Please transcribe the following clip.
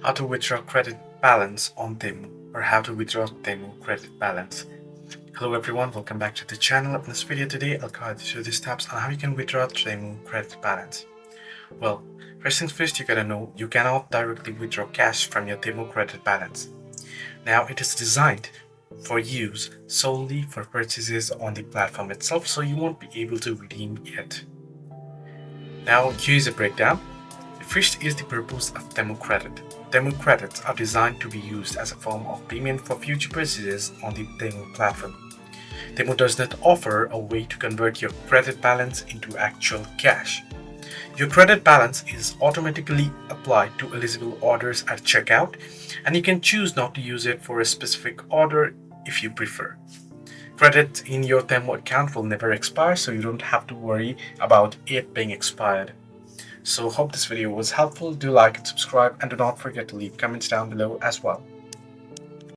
How to withdraw credit balance on Temu, or how to withdraw Temu credit balance. Hello everyone, welcome back to the channel. In this video today, I'll guide you through the steps on how you can withdraw Temu credit balance. Well, first things first, you gotta know you cannot directly withdraw cash from your Temu credit balance. Now, it is designed for use solely for purchases on the platform itself, so you won't be able to redeem it. Now, here's a breakdown. First is the purpose of Temu credit. Temu credits are designed to be used as a form of payment for future purchases on the Temu platform. Temu does not offer a way to convert your credit balance into actual cash. Your credit balance is automatically applied to eligible orders at checkout, and you can choose not to use it for a specific order if you prefer. Credit in your Temu account will never expire, so you don't have to worry about it being expired. So hope this video was helpful. Do like and subscribe, and do not forget to leave comments down below as well.